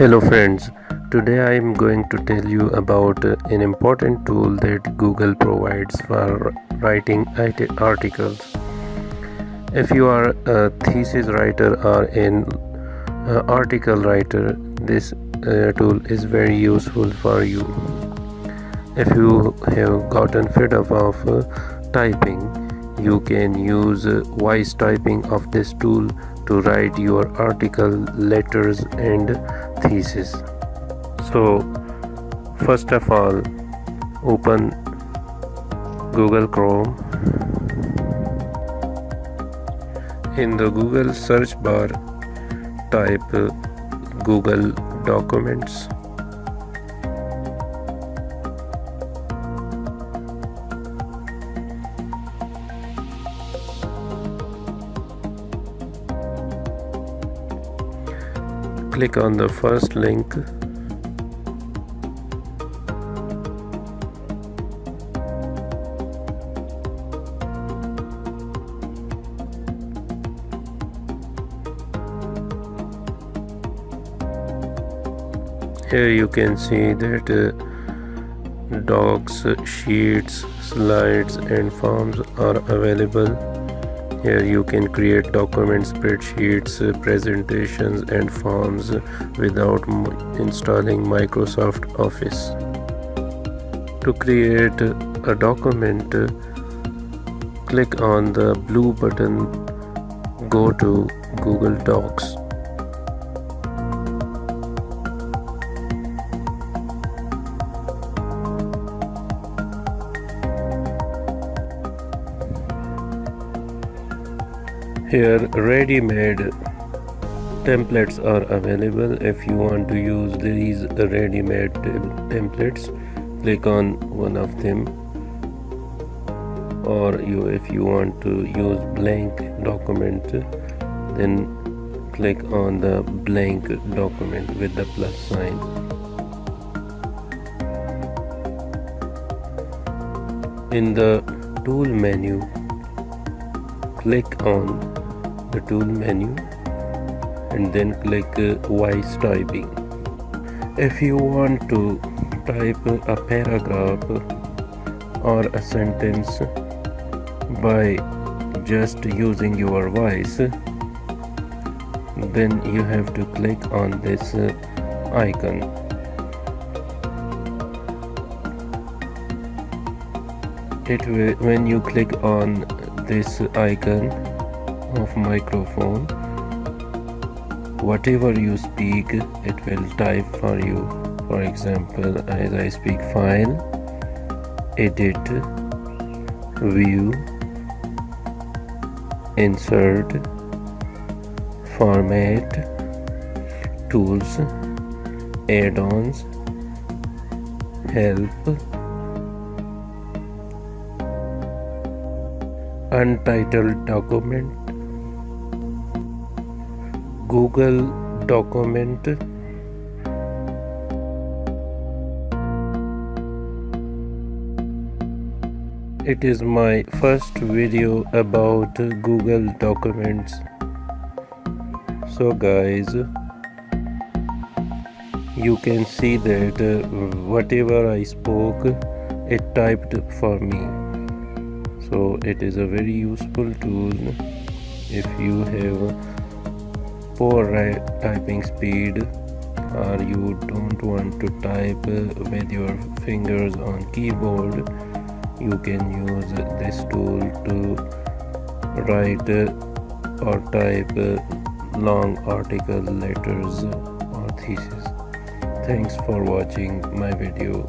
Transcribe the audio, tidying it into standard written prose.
Hello friends, today I am going to tell you about an important tool that Google provides for writing articles. If you are a thesis writer or an article writer, this tool is very useful for you. If you have gotten fed up of typing, you can use voice typing of this tool to write your article, letters and thesis. So first of all, open Google Chrome. In the Google search bar, type Google Documents. Click on the first link. Here you can see that docs, sheets, slides and forms are available. Here you can create documents, spreadsheets, presentations and forms without installing Microsoft Office. To create a document, click on the blue button, go to Google Docs. Here ready-made templates are available. If you want to use these ready-made templates, click on one of them, or if you want to use blank document, then click on the blank document with the plus sign. In the tool menu, click on the tool menu and then click voice typing. If you want to type a paragraph or a sentence by just using your voice, then you have to click on this icon. When you click on this icon of microphone, whatever you speak, it will type for you. For example, as I speak file, edit, view, insert, format, tools, add-ons, help, untitled document, Google document, it is my first video about Google Documents. So guys, you can see that whatever I spoke, it typed for me. So it is a very useful tool if you have poor typing speed, or you don't want to type with your fingers on keyboard. You can use this tool to write or type long article, letters or thesis. Thanks for watching my video.